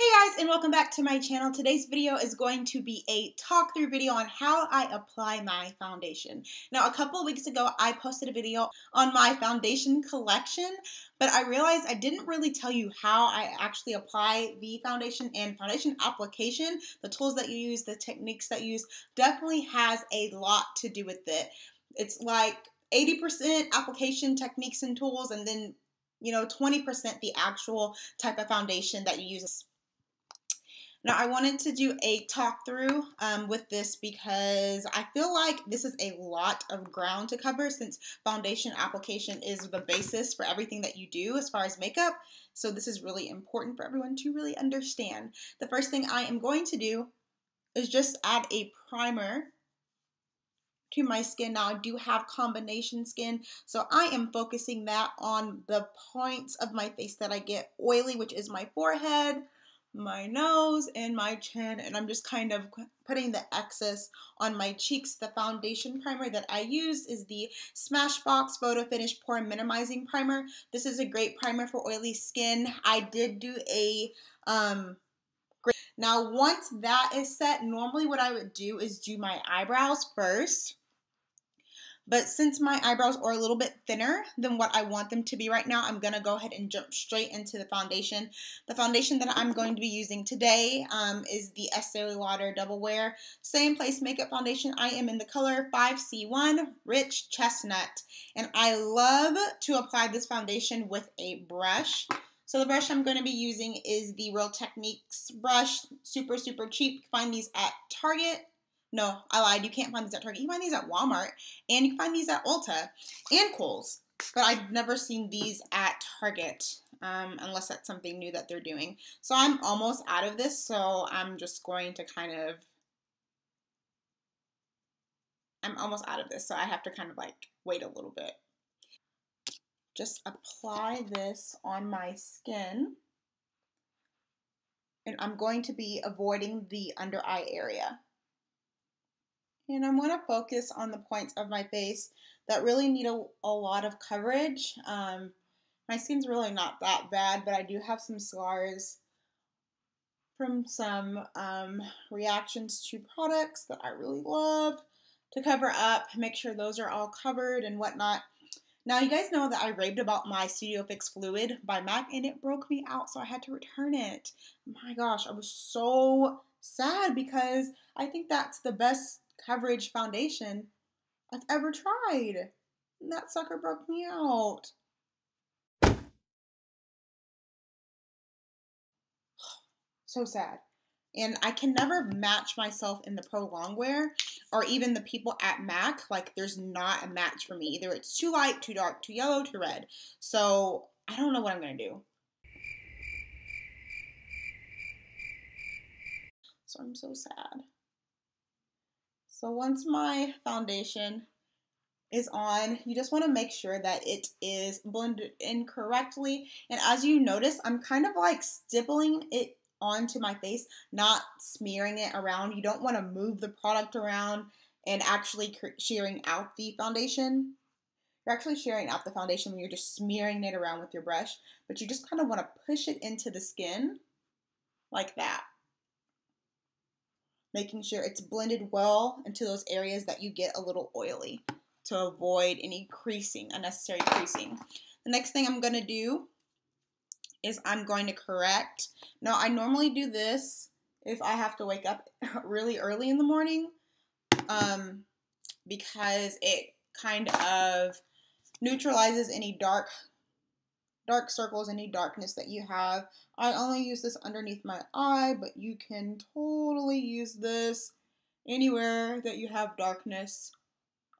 Hey guys, and welcome back to my channel. Today's video is going to be a talk through video on how I apply my foundation. Now, a couple of weeks ago, I posted a video on my foundation collection, but I realized I didn't really tell you how I actually apply the foundation and foundation application. The tools that you use, the techniques that you use, definitely has a lot to do with it. It's like 80% application techniques and tools, and then 20% the actual type of foundation that you use. Now, I wanted to do a talk through with this because I feel like this is a lot of ground to cover since foundation application is the basis for everything that you do as far as makeup. So this is really important for everyone to really understand. The first thing I am going to do is just add a primer to my skin. Now, I do have combination skin, so I am focusing that on the points of my face that I get oily, which is my forehead, my nose, and my chin, and I'm just kind of putting the excess on my cheeks. The foundation primer that I used is the Smashbox Photo Finish Pore Minimizing Primer. This is a great primer for oily skin. I did do a now once that is set, normally what I would do is do my eyebrows first. But since my eyebrows are a little bit thinner than what I want them to be right now, I'm going to go ahead and jump straight into the foundation. The foundation that I'm going to be using today is the Estee Lauder Double Wear Stay in Place Makeup Foundation. I am in the color 5C1 Rich Chestnut. And I love to apply this foundation with a brush. So the brush I'm going to be using is the Real Techniques brush. Super, super cheap. You can find these at Target. No, I lied. You can't find these at Target. You can find these at Walmart, and you can find these at Ulta and Kohl's. But I've never seen these at Target, unless that's something new that they're doing. So I'm almost out of this, so I'm just going to I'm almost out of this, so I have to kind of like wait a little bit. Just apply this on my skin, and I'm going to be avoiding the under eye area. And I'm going to focus on the points of my face that really need a lot of coverage. My skin's really not that bad, but I do have some scars from some reactions to products that I really love to cover up, make sure those are all covered and whatnot. Now, you guys know that I raved about my Studio Fix Fluid by MAC, and it broke me out, so I had to return it. My gosh, I was so sad because I think that's the best coverage foundation I've ever tried. And that sucker broke me out. So sad. And I can never match myself in the Pro Longwear or even the people at MAC. Like, there's not a match for me. Either it's too light, too dark, too yellow, too red. So I don't know what I'm going to do. So I'm so sad. So once my foundation is on, you just want to make sure that it is blended in correctly. And as you notice, I'm kind of like stippling it onto my face, not smearing it around. You don't want to move the product around and actually shearing out the foundation. You're actually shearing out the foundation when you're just smearing it around with your brush, but you just kind of want to push it into the skin like that, making sure it's blended well into those areas that you get a little oily to avoid any creasing, unnecessary creasing. The next thing I'm going to do is I'm going to correct. Now, I normally do this if I have to wake up really early in the morning because it kind of neutralizes any dark circles, any darkness that you have. I only use this underneath my eye, but you can totally use this anywhere that you have darkness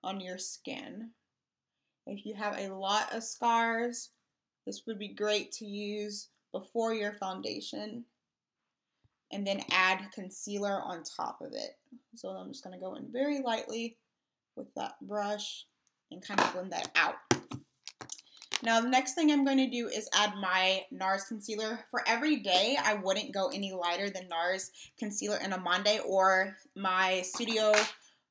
on your skin. If you have a lot of scars, this would be great to use before your foundation, and then add concealer on top of it. So I'm just going to go in very lightly with that brush and kind of blend that out. Now, the next thing I'm going to do is add my NARS concealer. For every day, I wouldn't go any lighter than NARS concealer in a Monday or my Studio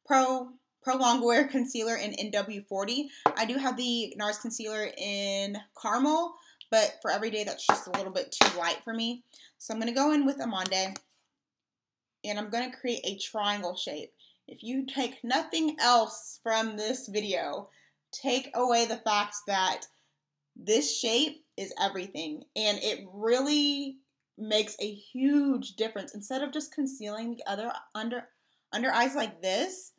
Pro Longwear concealer in NW40. I do have the NARS concealer in Caramel, but for every day that's just a little bit too light for me. So I'm going to go in with Amande, and I'm going to create a triangle shape. If you take nothing else from this video, take away the fact that this shape is everything, and it really makes a huge difference. Instead of just concealing the other under eyes like this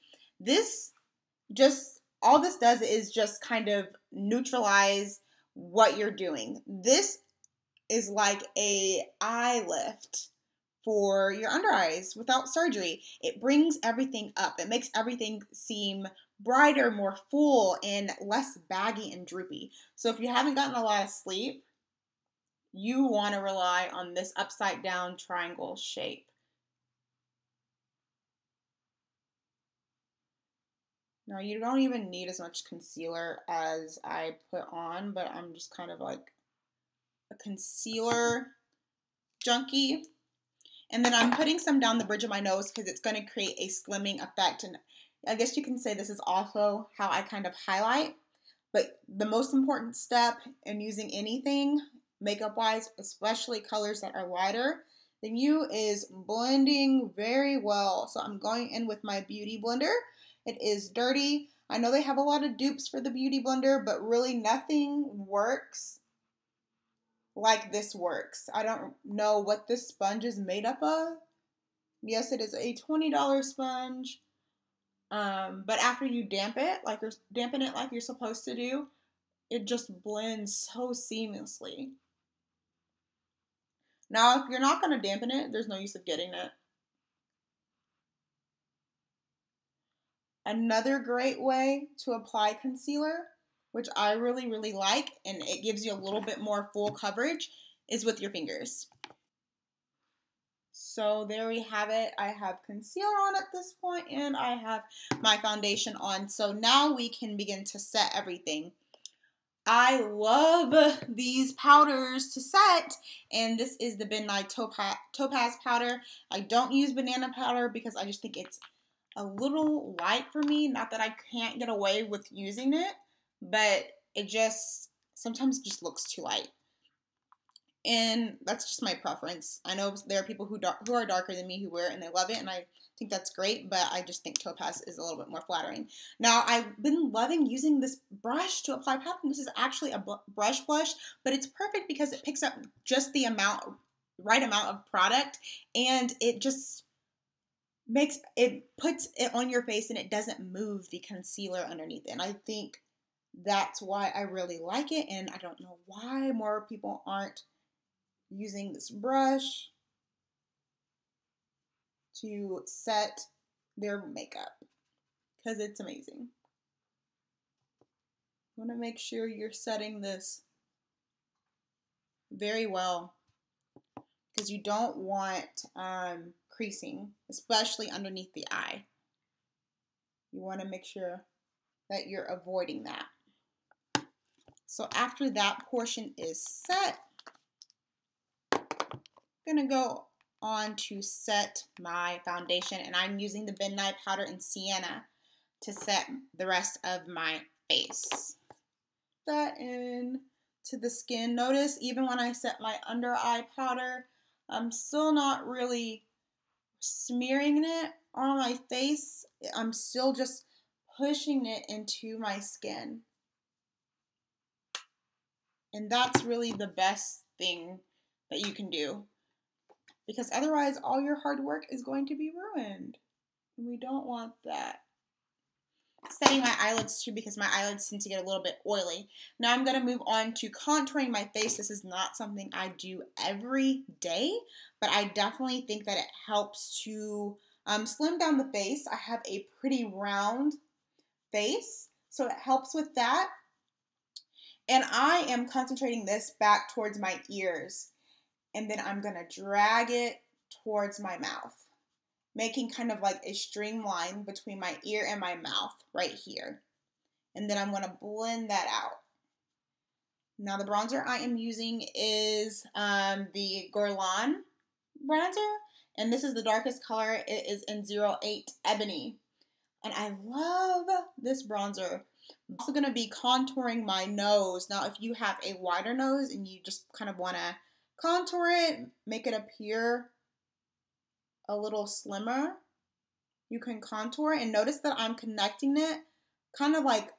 just, all this does is just kind of neutralize what you're doing. This is like a eye lift for your under eyes without surgery. It brings everything up. It makes everything seem brighter, more full, and less baggy and droopy. So if you haven't gotten a lot of sleep, you want to rely on this upside down triangle shape. Now, you don't even need as much concealer as I put on, but I'm just kind of like a concealer junkie. And then I'm putting some down the bridge of my nose because it's going to create a slimming effect. And I guess you can say this is also how I kind of highlight. But the most important step in using anything makeup-wise, especially colors that are lighter than you, is blending very well. So I'm going in with my Beauty Blender. It is dirty. I know they have a lot of dupes for the Beauty Blender, but really nothing works like this works. I don't know what this sponge is made up of. Yes, it is a $20 sponge. But after you dampen it like you're supposed to do, it just blends so seamlessly. Now, if you're not going to dampen it, there's no use of getting it. Another great way to apply concealer, which I really, really like, and it gives you a little bit more full coverage, is with your fingers. So there we have it. I have concealer on at this point, and I have my foundation on. So now we can begin to set everything. I love these powders to set, and this is the Midnight Topaz powder. I don't use banana powder because I just think it's a little light for me. Not that I can't get away with using it, but it just sometimes just looks too light. And that's just my preference. I know there are people who are darker than me who wear it and they love it, and I think that's great, but I just think Topaz is a little bit more flattering. Now, I've been loving using this brush to apply powder. This is actually a brush blush, but it's perfect because it picks up just the right amount of product, and it just puts it on your face and it doesn't move the concealer underneath it. And I think that's why I really like it, and I don't know why more people aren't using this brush to set their makeup, because it's amazing. You want to make sure you're setting this very well, because you don't want creasing, especially underneath the eye. You want to make sure that you're avoiding that. So after that portion is set, I'm going to go on to set my foundation, and I'm using the Midnight powder in Sienna to set the rest of my face. That in to the skin. Notice even when I set my under eye powder, I'm still not really smearing it on my face. I'm still just pushing it into my skin. And that's really the best thing that you can do, because otherwise all your hard work is going to be ruined. And we don't want that. Setting my eyelids too, because my eyelids tend to get a little bit oily. Now I'm going to move on to contouring my face. This is not something I do every day, but I definitely think that it helps to slim down the face. I have a pretty round face, so it helps with that. And I am concentrating this back towards my ears, and then I'm going to drag it towards my mouth, making kind of like a streamline between my ear and my mouth right here. And then I'm going to blend that out. Now the bronzer I am using is the Guerlain bronzer, and this is the darkest color. It is in 08 Ebony. And I love this bronzer. I'm also going to be contouring my nose. Now, if you have a wider nose and you just kind of want to contour it, make it appear a little slimmer, you can contour and notice that I'm connecting it kind of like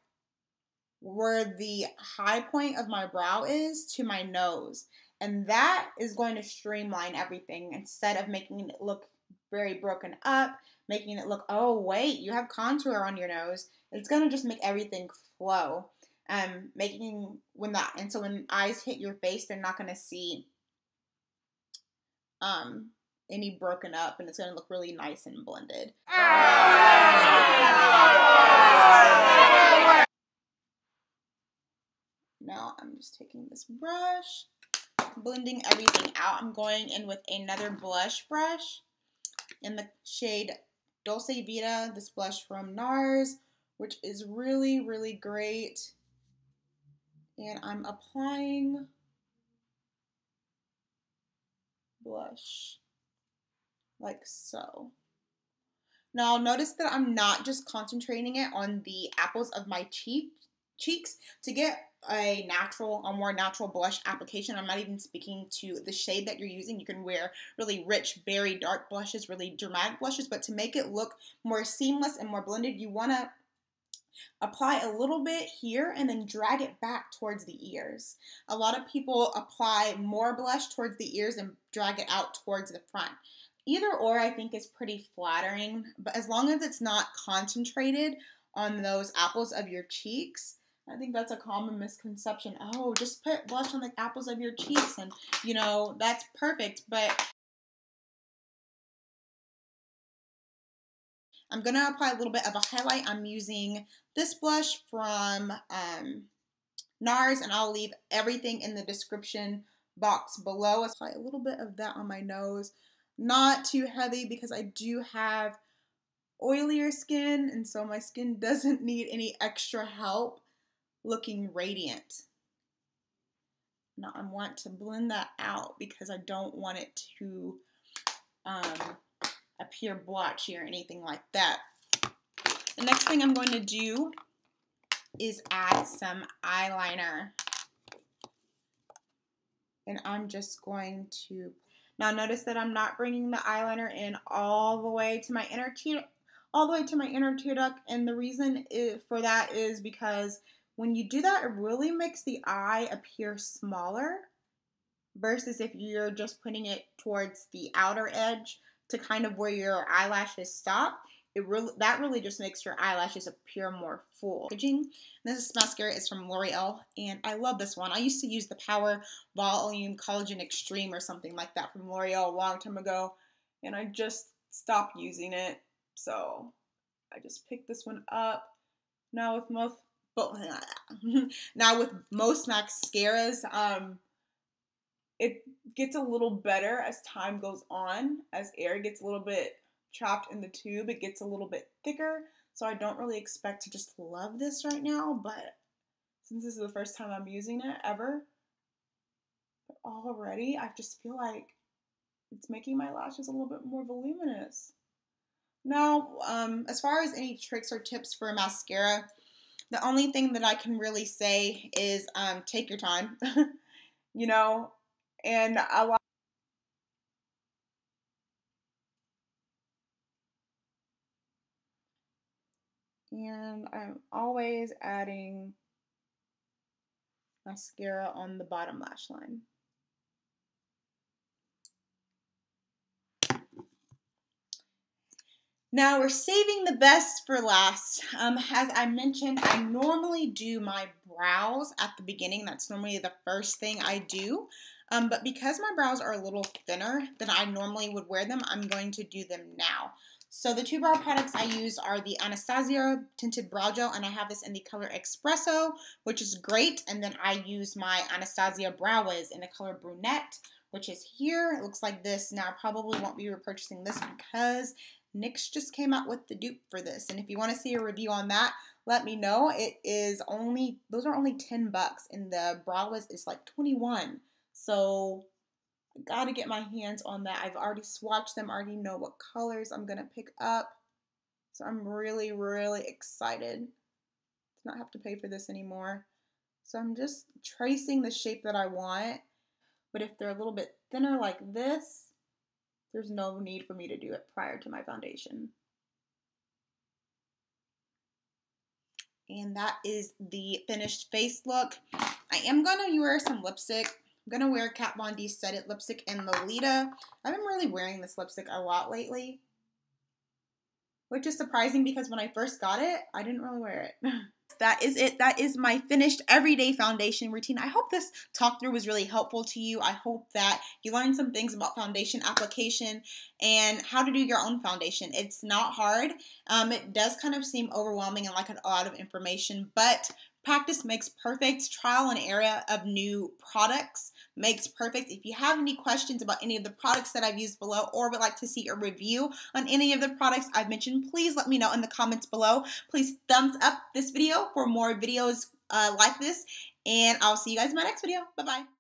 where the high point of my brow is to my nose. And that is going to streamline everything instead of making it look very broken up, making it look, oh wait, you have contour on your nose. It's going to just make everything flow. So when eyes hit your face, they're not going to see any broken up, and it's going to look really nice and blended. Now I'm just taking this brush, blending everything out. I'm going in with another blush brush in the shade Dulce Vita, this blush from NARS, which is really, really great. And I'm applying blush like so. Now notice that I'm not just concentrating it on the apples of my cheeks to get a more natural blush application. I'm not even speaking to the shade that you're using. You can wear really rich, very dark blushes, really dramatic blushes, but to make it look more seamless and more blended, you want to apply a little bit here and then drag it back towards the ears. A lot of people apply more blush towards the ears and drag it out towards the front. Either or I think is pretty flattering, but as long as it's not concentrated on those apples of your cheeks, I think that's a common misconception. Oh, just put blush on the apples of your cheeks and, you know, that's perfect. But I'm going to apply a little bit of a highlight. I'm using this blush from NARS, and I'll leave everything in the description box below. I'll apply a little bit of that on my nose. Not too heavy because I do have oilier skin, and so my skin doesn't need any extra help looking radiant. Now I want to blend that out because I don't want it to appear blotchy or anything like that. The next thing I'm going to do is add some eyeliner. And I'm just going to, now notice that I'm not bringing the eyeliner in all the way to my inner tear duct, and the reason for that is because when you do that, it really makes the eye appear smaller versus if you're just putting it towards the outer edge to kind of where your eyelashes stop. That really just makes your eyelashes appear more full. This mascara is from L'Oreal, and I love this one. I used to use the Power Volume Collagen Extreme or something like that from L'Oreal a long time ago, and I just stopped using it, so I just picked this one up. Now with most mascaras, it gets a little better as time goes on. As air gets a little bit trapped in the tube, it gets a little bit thicker. So I don't really expect to just love this right now, but since this is the first time I'm using it ever, already I just feel like it's making my lashes a little bit more voluminous. Now, as far as any tricks or tips for mascara, the only thing that I can really say is take your time, you know, and I'm always adding mascara on the bottom lash line. Now we're saving the best for last. As I mentioned, I normally do my brows at the beginning. That's normally the first thing I do. But because my brows are a little thinner than I normally would wear them, I'm going to do them now. So the two brow products I use are the Anastasia Tinted Brow Gel, and I have this in the color Espresso, which is great. And then I use my Anastasia Brow Wiz in the color Brunette, which is here. It looks like this. Now I probably won't be repurchasing this because NYX just came out with the dupe for this. And if you want to see a review on that, let me know. Those are only $10 and the Brow Wiz is like $21. So I gotta get my hands on that. I've already swatched them, already know what colors I'm gonna pick up. So I'm really, really excited not have to pay for this anymore. So I'm just tracing the shape that I want, but if they're a little bit thinner like this, there's no need for me to do it prior to my foundation. And that is the finished face look. I am gonna wear some lipstick. I'm gonna wear Kat Von D Set It lipstick in Lolita. I've been really wearing this lipstick a lot lately, which is surprising because when I first got it, I didn't really wear it. That is it. That is my finished everyday foundation routine. I hope this talk through was really helpful to you. I hope that you learned some things about foundation application and how to do your own foundation. It's not hard. It does kind of seem overwhelming and like a lot of information, but practice makes perfect. Trial and error of new products makes perfect. If you have any questions about any of the products that I've used below or would like to see a review on any of the products I've mentioned, please let me know in the comments below. Please thumbs up this video for more videos like this, and I'll see you guys in my next video. Bye-bye.